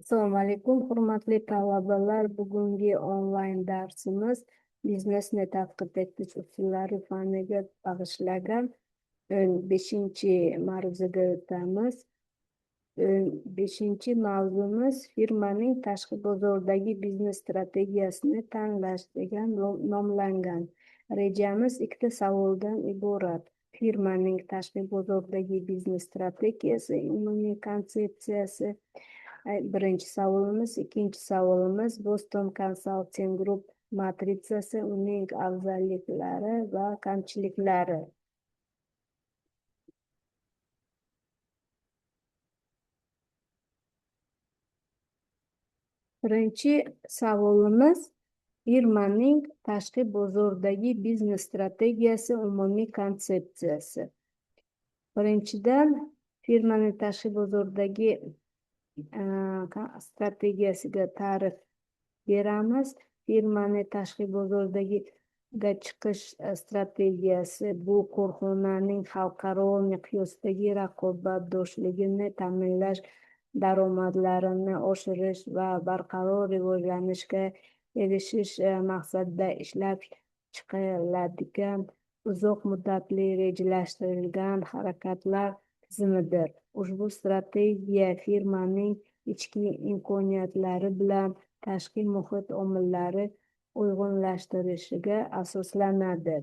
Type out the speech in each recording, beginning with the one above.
Assalomu alaykum, hurmatli talabalar. Bugungi onlayn darsimiz biznesni tadqiq etish usullari faniga bag'ishlangan 15-chi mavzuga o'tamiz. 15-chi mavzumiz firmaning tashqi bozordagi biznes strategiyasini tanlash degan nomlangan. Rejamiz ikkita savoldan iborat. Firmaning tashqi bozordagi biznes strategiyasi, umumiy konsepsiyasi. Birinchi savolimiz, ikkinchi savolimiz Boston Consulting Group matritsasi, uning afzalliklari va kamchiliklari. Birinchi savolimiz firmaning tashqi bozordagi biznes strategiyasi, umumiy konsepsiyasi. Birinchidan, firmaning tashqi bozordagi strategiyasiga ta'rif beramiz. Firmaning tashqi bozordagi chiqish strategiyasi bu korxonaning xalqaro miqyosdagi raqobatbardoshligini ta'minlash, daromadlarini oshirish va barqaror rivojlanishga erishish maqsadida ishlab chiqiladigan uzoq muddatli rejalashtirilgan harakatlar tizimidir. Ushbu strategiya firmaning ichki imkoniyatlari bilan tashqi muhit omillari uyg'unlashtirishiga asoslanadi.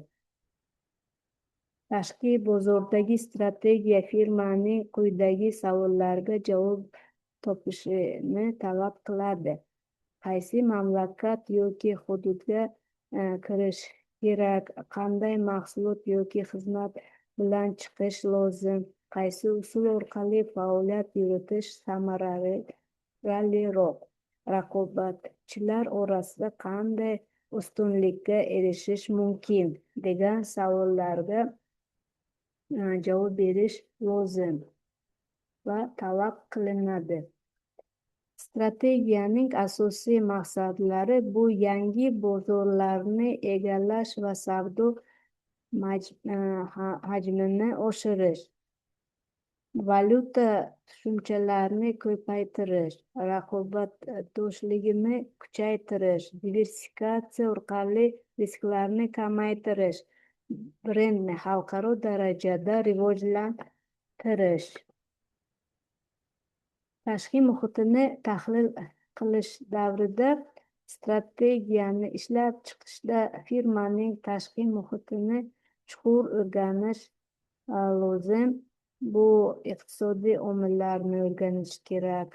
Tashqi bozordagi strategiya firmaning quyidagi savollarga javob topishini talab qiladi. Qaysi mamlakat yoki hududga kirish kerak? Qanday mahsulot yoki xizmat bilan chiqish lozim? Qaysi usul orqali faoliyat yuritish samaraliroq? Raqobatchilar orasida qanday ustunlikka erishish mumkin? Degan savollarga javob berish lozim va talab qilinadi. Strategiyaning asosiy maqsadlari bu yangi bozorlarni egallash va savdo hajmini oshirish, valyuta tushumlarini ko'paytirish, raqobatbardoshlikni kuchaytirish, diversifikatsiya orqali risklarni kamaytirish, brendni xalqaro darajada rivojlantirish. Tashqi muhitni tahlil qilish davrida strategiyani ishlab chiqishda firmaning tashqi muhitini chuqur o'rganish lozim. Bu iqtisodiy omillarni o'rganish kerak,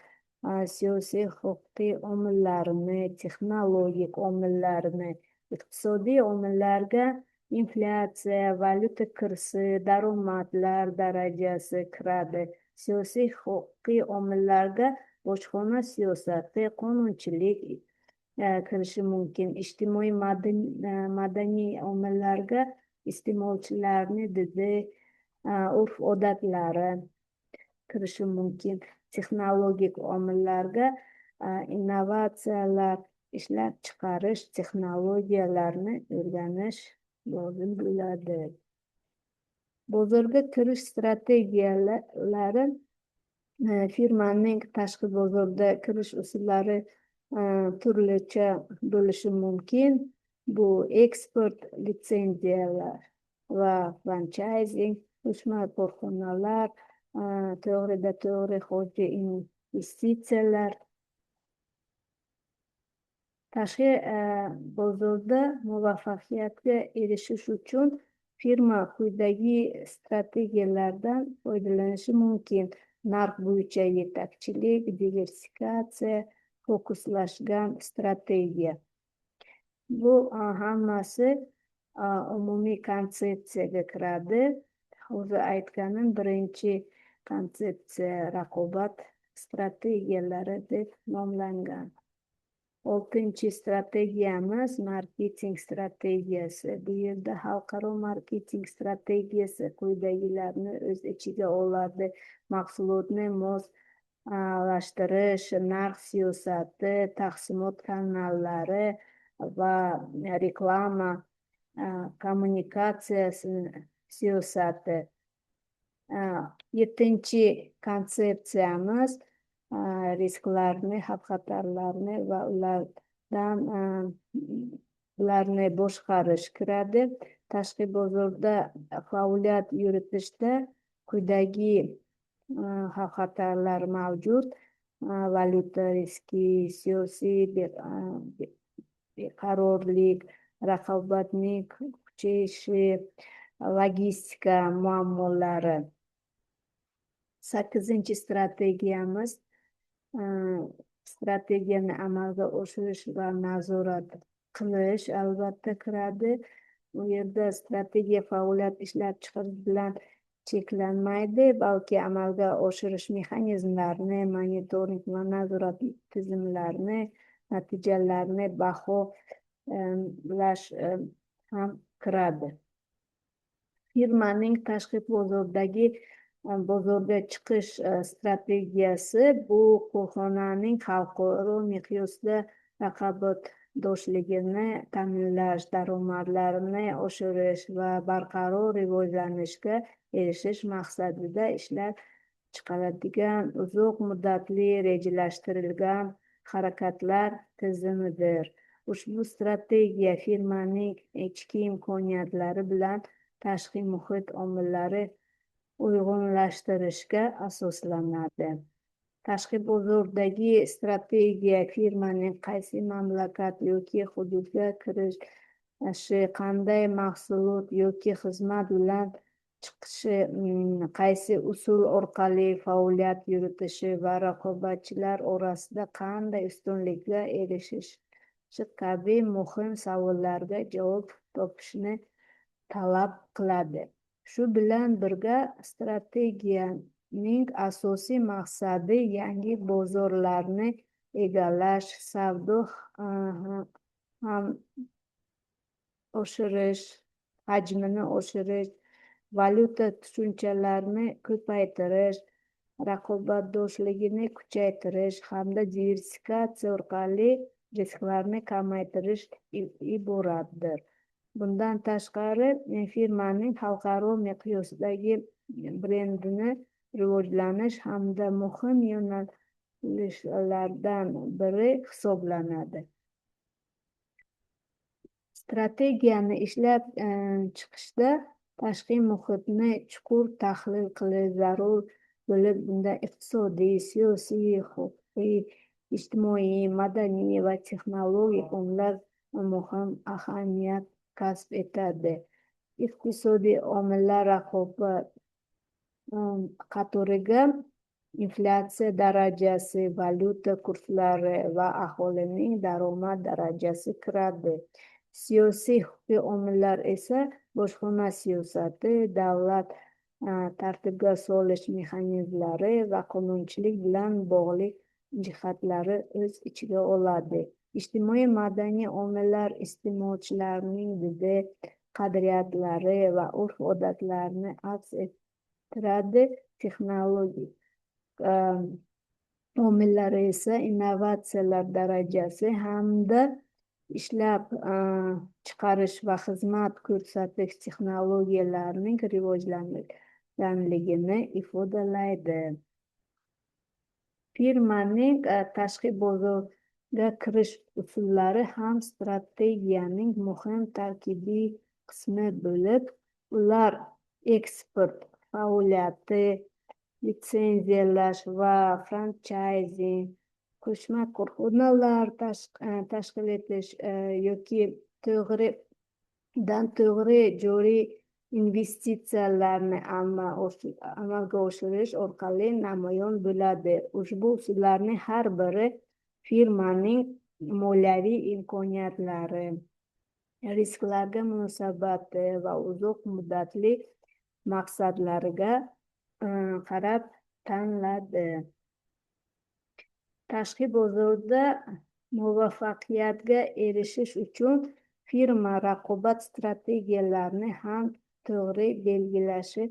siyosiy huquqiy omillarni, texnologik omillarni. Iqtisodiy omillarga inflyatsiya, valyuta kursi, daromadlar darajasi kiradi. Siyosiy huquqiy omillarga bojxona siyosati, qonunchilik kirishi mumkin. Ijtimoiy madaniy omillarga iste'molchilarning didi, urf-odatlari kirishi mumkin. Texnologik omillarga innovatsiyalar, ishlab chiqarish texnologiyalarini o'rganish lozim bo'ladi. Bozorga kirish strategiyalari firmaning tashqi bozorga kirish usullari turlicha bo'lishi mumkin. Bu eksport litsenziyalar va franshaysing, qo'shma korxonalar, to'g'ridan-to'g'ri xorijiy investitsiyalar. Tashqi bozorda muvaffaqiyatga erishish uchun firma quyidagi strategiyalardan foydalanishi mumkin. Narx bo'yicha yetakchilik, diversifikatsiya, fokuslashgan strategiya. Bu hammasi umumiy konsepsiyaga kiradi. Hozir aytganim birinchi konsepsiya raqobat strategiyalari deb nomlangan. 6-chi strategiyamiz marketing strategiyasi. Bu yerda xalqaro marketing strategiyasi quyidagilarni o'z ichiga oladi. Mahsulotni moslashtirish, narx siyosati, taqsimot kanallari va reklama kommunikatsiyasi siyosati. 7-chi konsepsiyamiz risklarni, xavf-xatarlarni va ularni boshqarish kiradi. Tashqi bozorda faoliyat yuritishda quyidagi xavf-xatarlar mavjud: valyuta riski, siyosiy beqarorlik, raqobatning kuchayishi, logistika muammolari. 8-chi strategiyamiz strategiyani amalga oshirish va nazorat qilish albatta kiradi. U yerda strategiya faoliyat ishlab chiqarish bilan cheklanmaydi, balki amalga oshirish mexanizmlarini, monitoring va nazorat tizimlarini, natijalarni baholash ham kiradi. Firmaning tashqi bozorga chiqish strategiyasi bu korxonaning xalqaro miqyosda raqobatbardoshligini ta'minlash, daromadlarini oshirish va barqaror rivojlanishga erishish maqsadida ishlab chiqariladigan uzoq muddatli rejalashtirilgan harakatlar tizimidir. Ushbu strategiya firmaning ichki imkoniyatlari bilan tashqi muhit omillari uyg'unlashtirishga asoslanadi. Tashqi bozordagi strategiya firmaning qaysi mamlakat yoki hududga kirishi, qanday mahsulot yoki xizmat bilan chiqishi, qaysi usul orqali faoliyat yuritishi va raqobatchilar orasida qanday ustunlikka erishishi kabi muhim savollarga javob topishni talab qiladi. Shu bilan birga strategiyaning asosiy maqsadi yangi bozorlarni egallash, savdo hajmini oshirish, valyuta tushunchalarini ko'paytirish, raqobatbardoshlikni kuchaytirish hamda diversifikatsiya orqali risklarni kamaytirish iboratdir. Bundan tashqari, firmaning xalqaro miqyosdagi brendini rivojlanish hamda muhim yo'nalishlardan biri hisoblanadi. Strategiyani ishlab chiqishda tashqi muhitni chuqur tahlil qilish zarur bo'lib, bunda iqtisodiy, siyosiy, huquqiy, ijtimoiy, madaniy va texnologik omillar muhim ahamiyat kasb etadi. Iqtisodiy omillar raqobat qatoriga inflyatsiya darajasi, valyuta kurslari va aholining daromad darajasi kiradi. Siyosiy huquqiy omillar esa bojxona siyosati, davlat tartibga solish mexanizmlari va qonunchilik bilan bog'liq jihatlarni o'z ichiga oladi. Ijtimoiy madaniy omillar iste'molchilarning didi, qadriyatlari va urf-odatlarini aks ettiradi. Texnologik omillar esa innovatsiyalar darajasi hamda ishlab chiqarish va xizmat ko'rsatish texnologiyalarining rivojlanganligini ifodalaydi. Firmaning tashqi bozorga kirish usullari ham strategiyaning muhim tarkibiy qismi bo'lib, ular eksport faoliyati, litsenziyalash va franchayzing, qo'shma korxonalar tashkil etish yoki to'g'ri joriy investitsiyalarni amalga oshirish orqali namoyon bo'ladi. Ushbu usullarning har biri firmaning moliyaviy imkoniyatlari, risklarga munosabati va uzoq muddatli maqsadlariga qarab tanladi. Tashqi bozorda muvaffaqiyatga erishish uchun firma raqobat strategiyalarini ham to'g'ri belgilashi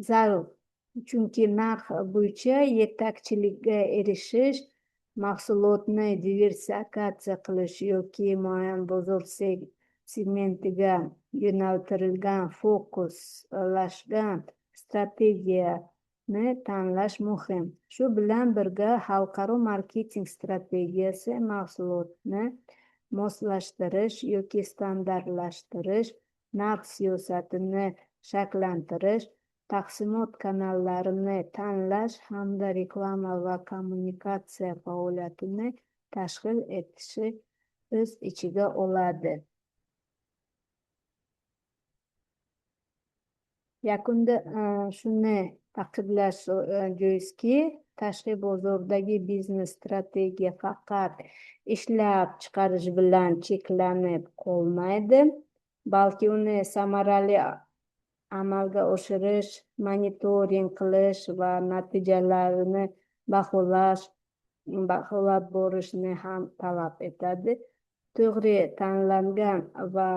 zarur. Chunki narx bo'yicha yetakchilikka erishish, mahsulotni diversifikatsiya qilish yoki muayyan bozor segmentiga yo'naltirilgan fokuslashgan strategiya tanlash muhim. Shu bilan birga xalqaro marketing strategiyasi, mahsulotni moslashtirish yoki standartlashtirish, narx siyosatini shakllantirish, taqsimot kanallarini tanlash hamda reklama va kommunikatsiya faoliyatini tashkil etishi o'z ichiga oladi. Yakunda shuni ta'kidlash joizki, tashqi bozordagi biznes strategiya faqat ishlab chiqarish bilan cheklanib qolmaydi, balki uni samarali amalga oshirish, monitoring qilish va natijalarini baholab borishni ham talab etadi. To'g'ri tanlangan va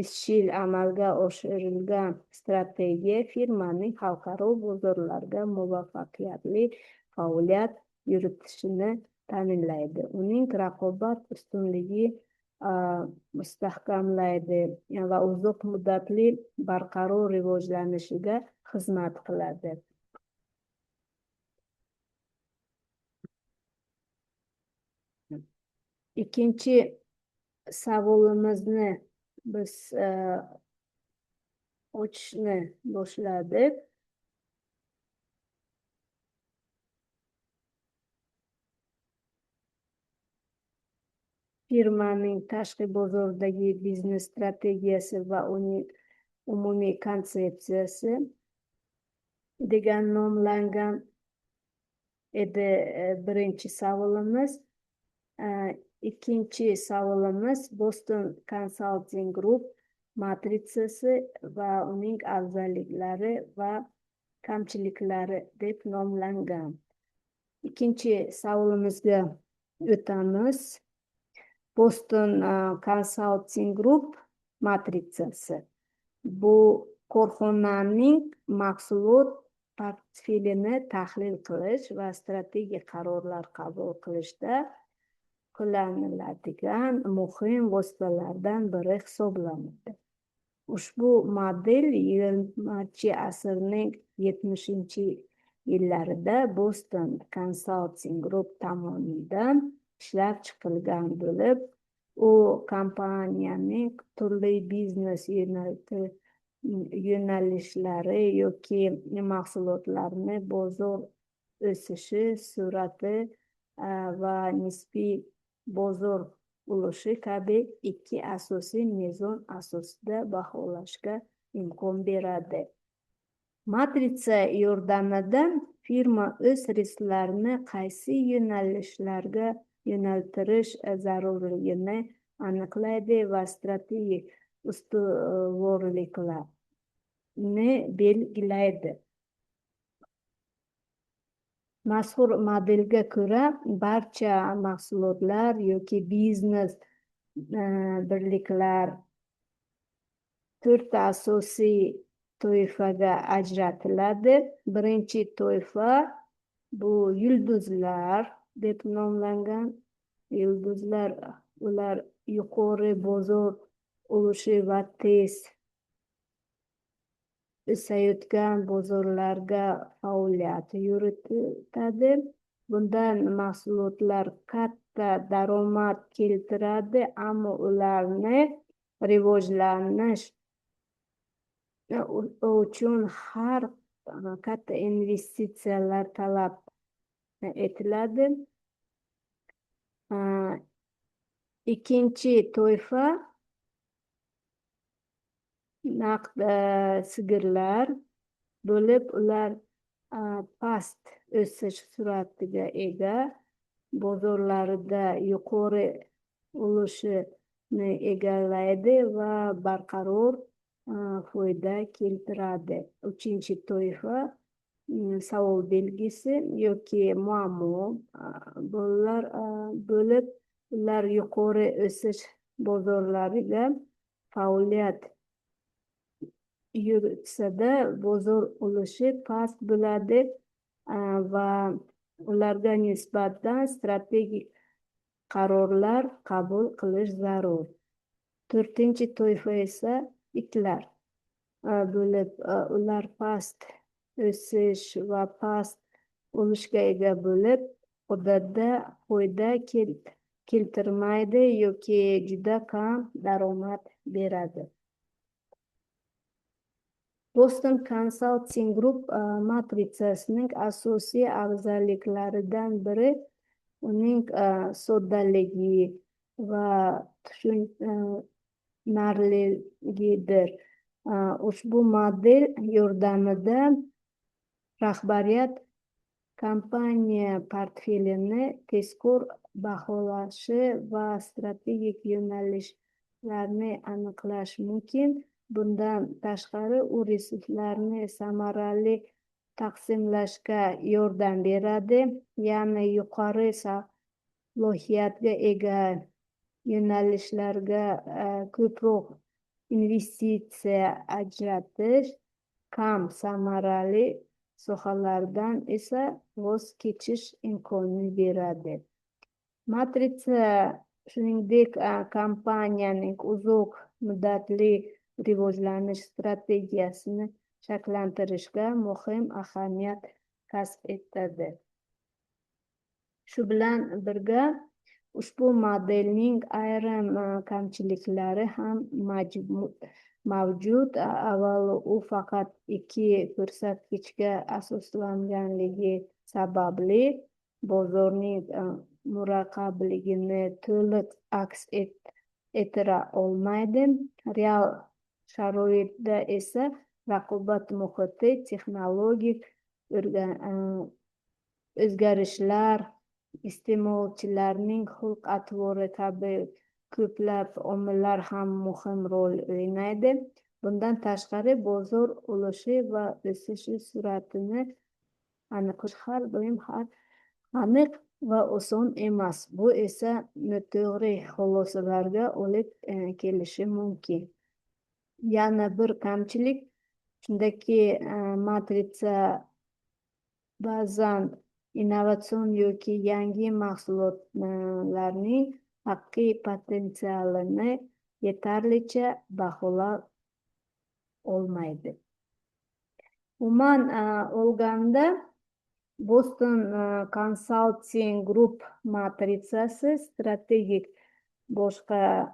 izchil amalga oshirilgan strategiya firmaning xalqaro bozorlarda muvaffaqiyatli faoliyat yuritishini ta'minlaydi, uning raqobat ustunligini mustahkamlaydi va uzoq muddatli barqaror rivojlanishiga xizmat qiladi. Ikkinchi savolimizni biz ochishni boshladik. Firmaning tashqi bozordagi biznes strategiyasi va uning umumiy konsepsiyasi degan nomlangan edi birinchi savolimiz. Ikkinchi savolimiz Boston Consulting Group matritsasi va uning afzalliklari va kamchiliklari deb nomlangan. Ikkinchi savolimizga o'tamiz. Boston Consulting Group matritsasi. Bu korxonaning mahsulot portfelini tahlil qilish va strategik qarorlar qabul qilishda qo'llaniladigan muhim vositalardan biri hisoblanadi. Ushbu model 20-asrning 70-yillarida Boston Consulting Group tomonidan ishlab chiqilgan bo'lib, u kompaniyaning turli biznes yo'nalishlari yoki mahsulotlarni bozor o'sishi sur'ati va nisbiy bozor ulushi kabi ikki asosiy mezon asosida baholashga imkon beradi. Matritsa yordamida firma o'z risklarini qaysi yo'nalishlarga yo'naltirish zarurligini aniqlaydi va strategik ustuvorliklarni belgilaydi. Mazkur modelga ko'ra barcha mahsulotlar yoki biznes birliklar to'rtta asosiy toifaga ajratiladi. Birinchi toifa bu yulduzlar deb nomlangan. Yulduzlar ular yuqori bozor ulushi va tez o'sayotgan bozorlarga faoliyat yuritadi. Bundan mahsulotlar katta daromad keltiradi, ammo ularni rivojlanish uchun har katta investitsiyalar talab etiladi. Ikkinchi toifa naqd sigirlar bo'lib, ular past o'sish sur'atiga ega, bozorlarida yuqori ulushni egallaydi va barqaror foyda keltiradi. Uchinchi toifa savol belgisi yoki muammo bo'lib, ular yuqori o'sish bozorlarida faoliyat yuritsa-da, bozor ulushi past bo'ladi va ularga nisbatan strategik qarorlar qabul qilish zarur. To'rtinchi toifa esa itlar bo'lib, ular past o'sish va past ulushga ega bo'lib, odatda foyda keltirmaydi yoki juda kam daromad beradi. Boston Consulting Group matritsasining asosiy afzalliklaridan biri uning soddaligi va tushunarligidir. Ushbu model yordamida rahbariyat kompaniya portfelini tezkor baholashi va strategik yo'nalishlarni aniqlash mumkin. Bundan tashqari, u resurslarni samarali taqsimlashga yordam beradi, ya'ni yuqori salohiyatga ega yo'nalishlarga ko'proq investitsiya ajratish, kam samarali sohalardan esa voz kechish imkonini beradi. Matritsa shuningdek kompaniyaning uzoq muddatli rivojlanish strategiyasini shakllantirishga muhim ahamiyat kasb etadi. Shu bilan birga, ushbu modelning ayrim kamchiliklari ham mavjud. Avvalo, u faqat ikki ko'rsatkichga asoslanganligi sababli bozorning murakkabligini to'liq aks ettira olmaydi. Real sharoitda esa raqobat muhiti, texnologik o'zgarishlar, iste'molchilarning xulq-atvori kabi ko'plab omillar ham muhim rol o'ynaydi. Bundan tashqari, bozor ulushi va o'sishi sur'atini aniqlash har doim aniq va oson emas. Bu esa noto'g'ri xulosalarga olib kelishi mumkin. Yana bir kamchilik shundaki, matritsa ba'zan innovatsion yoki yangi mahsulotlarning haqiqiy potensialini yetarlicha baholay olmaydi. Umuman olganda, Boston Consulting Group matritsasi strategik boshqaruvda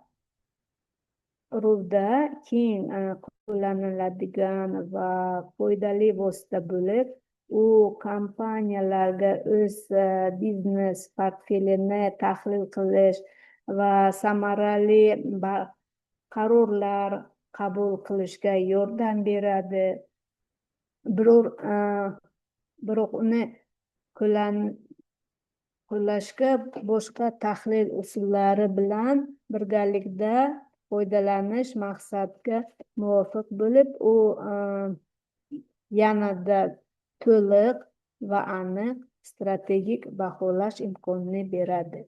keng qo'llaniladigan va foydali vosita bo'lib, u kompaniyalarga o'z biznes portfelini tahlil qilish va samarali qarorlar qabul qilishga yordam beradi. Biroq uni qo'llashga boshqa tahlil usullari bilan birgalikda foydalanish maqsadga muvofiq bo'lib, u yanada to'liq va aniq strategik baholash imkonini beradi.